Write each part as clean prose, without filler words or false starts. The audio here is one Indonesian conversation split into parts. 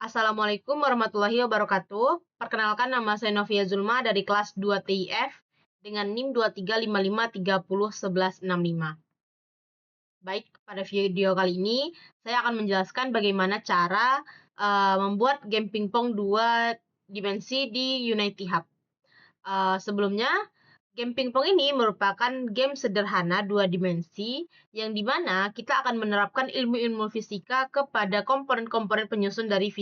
Assalamualaikum warahmatullahi wabarakatuh. Perkenalkan, nama saya Novia Zulma dari kelas 2 TIF dengan NIM 2355301165. Baik, pada video kali ini saya akan menjelaskan bagaimana cara membuat game pingpong 2 dimensi di Unity Hub. Sebelumnya, game pingpong ini merupakan game sederhana 2 dimensi yang dimana kita akan menerapkan ilmu-ilmu fisika kepada komponen-komponen penyusun dari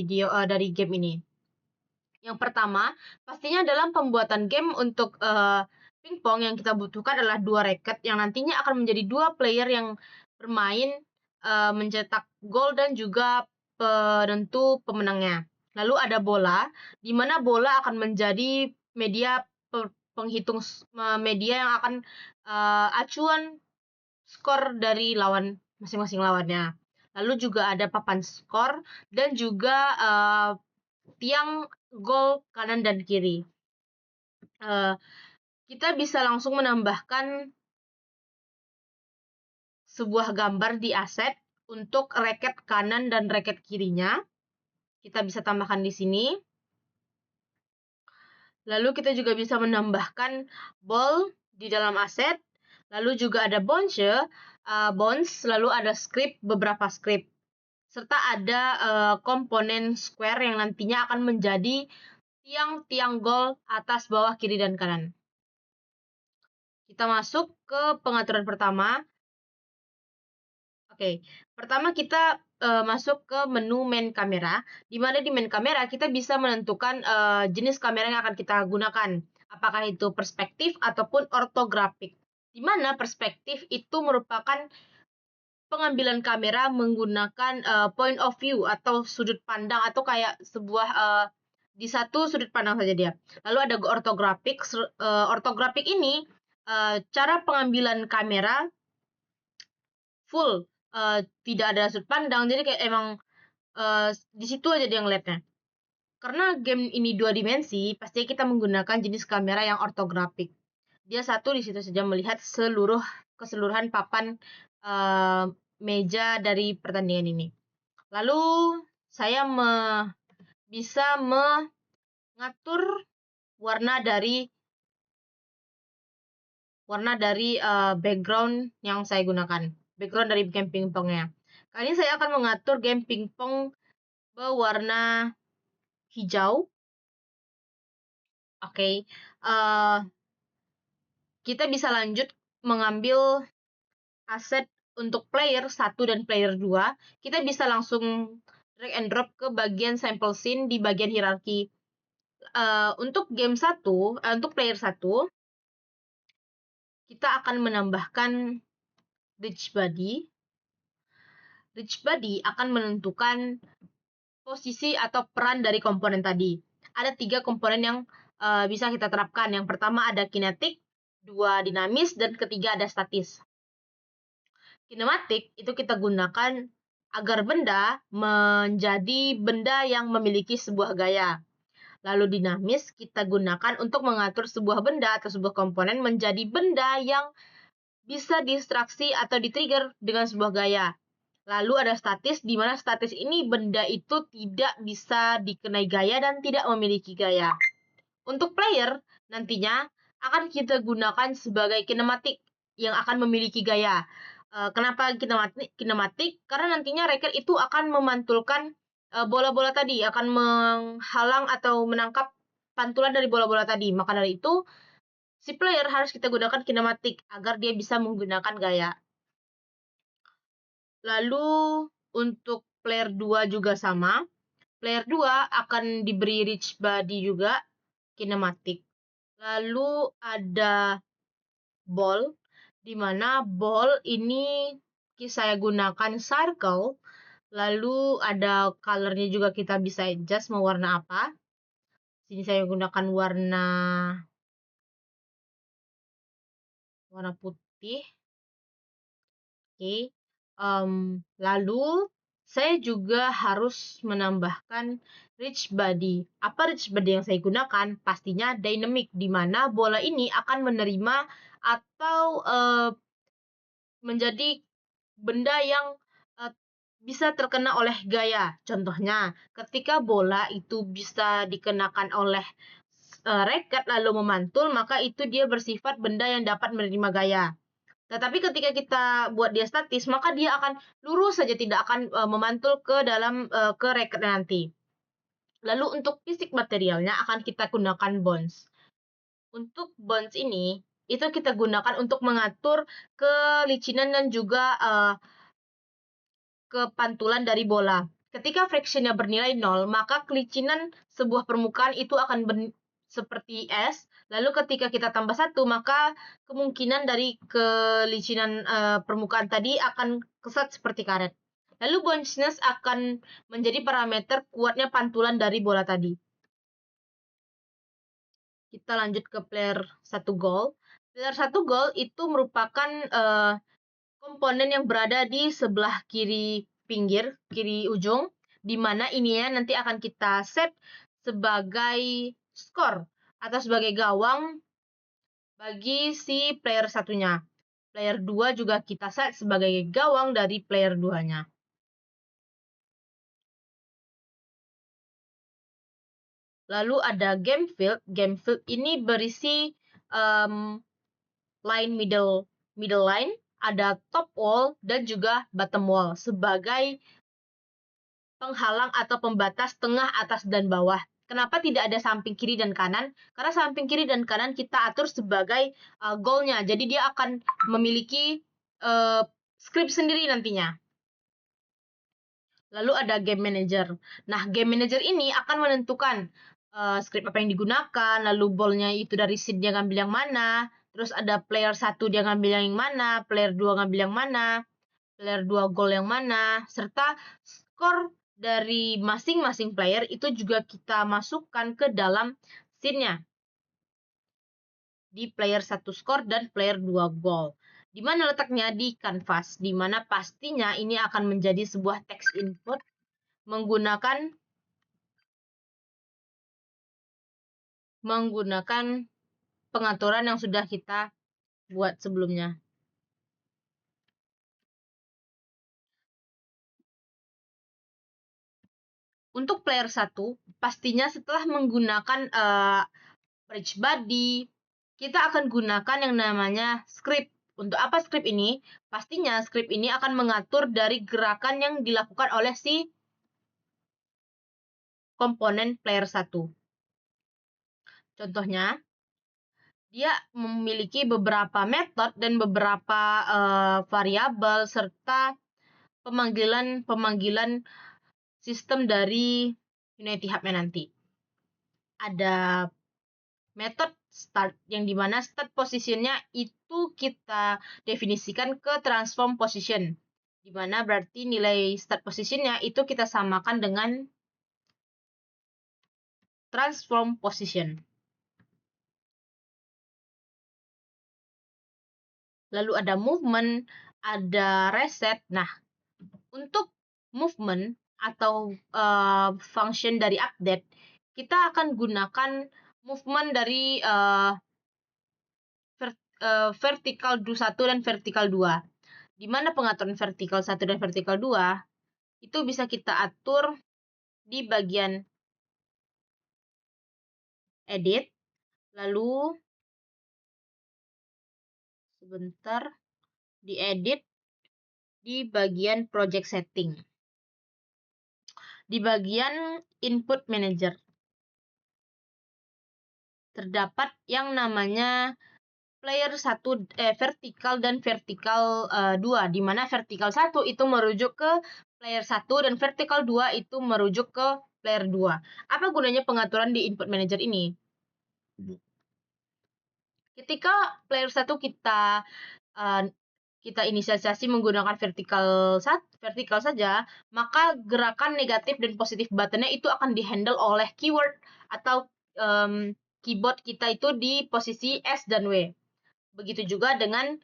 dari game ini. Yang pertama, pastinya dalam pembuatan game untuk pingpong yang kita butuhkan adalah 2 raket yang nantinya akan menjadi 2 player yang bermain mencetak gol dan juga penentu pemenangnya. Lalu ada bola, di mana bola akan menjadi media penghitung media yang akan acuan skor dari lawan masing-masing lawannya. Lalu juga ada papan skor dan juga tiang gol kanan dan kiri. Kita bisa langsung menambahkan sebuah gambar di aset untuk raket kanan dan raket kirinya. Kita bisa tambahkan di sini. Lalu kita juga bisa menambahkan ball di dalam aset. Lalu juga ada bounce, lalu ada script, beberapa script. Serta ada komponen square yang nantinya akan menjadi tiang-tiang gol atas, bawah, kiri, dan kanan. Kita masuk ke pengaturan pertama. Oke, pertama kita masuk ke menu main kamera, di mana di main kamera kita bisa menentukan jenis kamera yang akan kita gunakan. Apakah itu perspektif ataupun ortografik. Di mana perspektif itu merupakan pengambilan kamera menggunakan point of view atau sudut pandang atau kayak sebuah di satu sudut pandang saja dia. Lalu ada ortografik. Ortografik ini cara pengambilan kamera full, tidak ada sudut pandang, jadi kayak emang di situ aja dia ngeliatnya. Karena game ini 2 dimensi, pastinya kita menggunakan jenis kamera yang ortografik. Dia satu di situ saja melihat keseluruhan papan meja dari pertandingan ini. Lalu saya bisa mengatur warna dari background yang saya gunakan. Background dari game pingpongnya. Kali ini saya akan mengatur game pingpong berwarna hijau. Oke, kita bisa lanjut mengambil aset untuk player 1 dan player 2. Kita bisa langsung drag and drop ke bagian sample scene di bagian hierarki. Untuk game 1, untuk player 1, kita akan menambahkan Rich Body. Rich Body akan menentukan posisi atau peran dari komponen tadi. Ada 3 komponen yang bisa kita terapkan. Yang pertama ada kinetik, 2 dinamis, dan ketiga ada statis. Kinematik itu kita gunakan agar benda menjadi benda yang memiliki sebuah gaya. Lalu dinamis kita gunakan untuk mengatur sebuah benda atau sebuah komponen menjadi benda yang bisa distraksi atau di-trigger dengan sebuah gaya. Lalu ada statis, di mana statis ini benda itu tidak bisa dikenai gaya dan tidak memiliki gaya. Untuk player, nantinya akan kita gunakan sebagai kinematik yang akan memiliki gaya. Kenapa kinematik? Karena nantinya raket itu akan memantulkan bola-bola tadi, akan menghalang atau menangkap pantulan dari bola-bola tadi. Maka dari itu, si player harus kita gunakan kinematik agar dia bisa menggunakan gaya. Lalu untuk player 2 juga sama. Player 2 akan diberi Rich Body juga, kinematik. Lalu ada ball, di mana ball ini saya gunakan circle. Lalu ada colornya juga, kita bisa adjust mau warna apa. Sini saya gunakan warna putih. Oke. Lalu saya juga harus menambahkan Rich Body. Apa Rich Body yang saya gunakan? Pastinya dynamic, di mana bola ini akan menerima atau menjadi benda yang bisa terkena oleh gaya. Contohnya, ketika bola itu bisa dikenakan oleh raket lalu memantul, maka itu dia bersifat benda yang dapat menerima gaya. Tetapi ketika kita buat dia statis, maka dia akan lurus saja, tidak akan memantul ke dalam ke raket nanti. Lalu untuk fisik materialnya akan kita gunakan bounce. Untuk bounce ini, itu kita gunakan untuk mengatur kelicinan dan juga kepantulan dari bola. Ketika frictionnya bernilai 0, maka kelicinan sebuah permukaan itu akan seperti es. Lalu ketika kita tambah 1, maka kemungkinan dari kelicinan permukaan tadi akan kesat seperti karet. Lalu bounciness akan menjadi parameter kuatnya pantulan dari bola tadi. Kita lanjut ke player 1 goal. Player 1 goal itu merupakan komponen yang berada di sebelah kiri ujung, di mana ininya nanti akan kita set sebagai skor atau sebagai gawang bagi si player satunya. Player 2 juga kita set sebagai gawang dari player 2-nya. Lalu ada game field. Game field ini berisi line middle line, ada top wall dan juga bottom wall sebagai penghalang atau pembatas tengah, atas, dan bawah. Kenapa tidak ada samping kiri dan kanan? Karena samping kiri dan kanan kita atur sebagai goalnya. Jadi dia akan memiliki script sendiri nantinya. Lalu ada game manager. Nah, game manager ini akan menentukan script apa yang digunakan, lalu ballnya itu dari seed dia ngambil yang mana, terus ada player 1 dia ngambil yang mana, player 2 ngambil yang mana, player 2 goal yang mana, serta skor dari masing-masing player itu juga kita masukkan ke dalam scene-nya. Di player 1 skor dan player 2 goal. Di mana letaknya? Di canvas, di mana pastinya ini akan menjadi sebuah text input menggunakan pengaturan yang sudah kita buat sebelumnya. Untuk player 1, pastinya setelah menggunakan bridge body, kita akan gunakan yang namanya script. Untuk apa script ini? Pastinya script ini akan mengatur dari gerakan yang dilakukan oleh si komponen player 1. Contohnya, dia memiliki beberapa metode dan beberapa variabel serta pemanggilan sistem dari Unity Hub-nya nanti. Ada metode start, yang dimana start positionnya itu kita definisikan ke transform position, dimana berarti nilai start positionnya itu kita samakan dengan transform position. Lalu ada movement, ada reset. Nah, untuk movement atau function dari update, kita akan gunakan movement dari vertical 1 dan vertical 2. Di mana pengaturan vertical 1 dan vertical 2 itu bisa kita atur di bagian edit, lalu sebentar, di edit di bagian project setting, di bagian input manager terdapat yang namanya player 1 vertikal dan vertikal 2, di mana vertikal 1 itu merujuk ke player 1 dan vertikal 2 itu merujuk ke player 2. Apa gunanya pengaturan di input manager ini? Ketika player 1 kita inisialisasi menggunakan vertikal saja, maka gerakan negatif dan positif buttonnya itu akan dihandle oleh keyword atau keyboard kita itu di posisi S dan W. Begitu juga dengan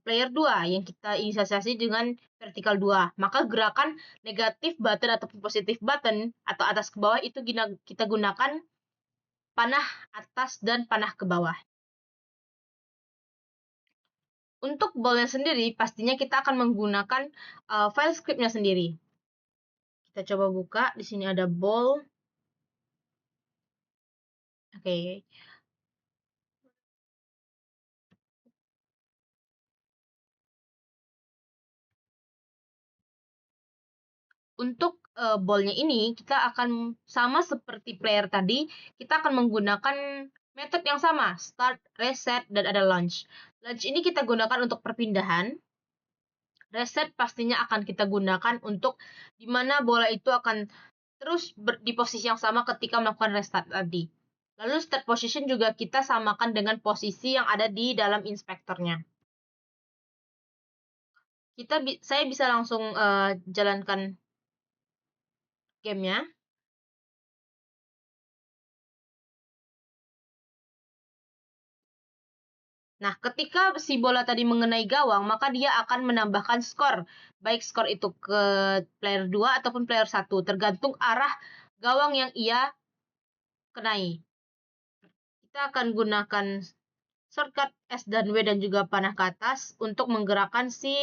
player 2 yang kita inisialisasi dengan vertikal 2. Maka gerakan negatif button ataupun positif button atau atas ke bawah itu kita gunakan panah atas dan panah ke bawah. Untuk ballnya sendiri, pastinya kita akan menggunakan file script-nya sendiri. Kita coba buka. Di sini ada ball. Oke. Untuk ballnya ini, kita akan sama seperti player tadi, kita akan menggunakan metode yang sama, start, reset, dan ada launch. Launch ini kita gunakan untuk perpindahan. Reset pastinya akan kita gunakan untuk di mana bola itu akan terus di posisi yang sama ketika melakukan restart tadi. Lalu start position juga kita samakan dengan posisi yang ada di dalam inspektornya. Saya bisa langsung jalankan gamenya. Nah, ketika si bola tadi mengenai gawang, maka dia akan menambahkan skor. Baik skor itu ke player 2 ataupun player 1, tergantung arah gawang yang ia kenai. Kita akan gunakan shortcut S dan W dan juga panah ke atas untuk menggerakkan si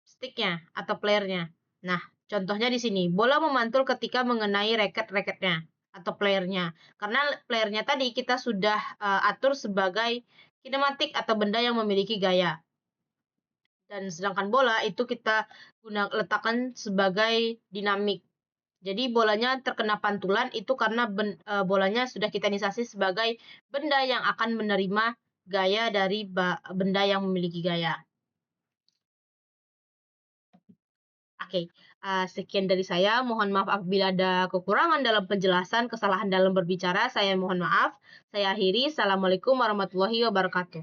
sticknya atau playernya. Nah, contohnya di sini, bola memantul ketika mengenai racket-racketnya atau playernya. Karena playernya tadi kita sudah atur sebagai kinematik atau benda yang memiliki gaya. Dan sedangkan bola itu kita letakkan sebagai dinamik. Jadi bolanya terkena pantulan itu karena bolanya sudah kita inisiasi sebagai benda yang akan menerima gaya dari benda yang memiliki gaya. Oke, sekian dari saya. Mohon maaf apabila ada kekurangan dalam penjelasan, kesalahan dalam berbicara. Saya mohon maaf. Saya akhiri. Assalamualaikum warahmatullahi wabarakatuh.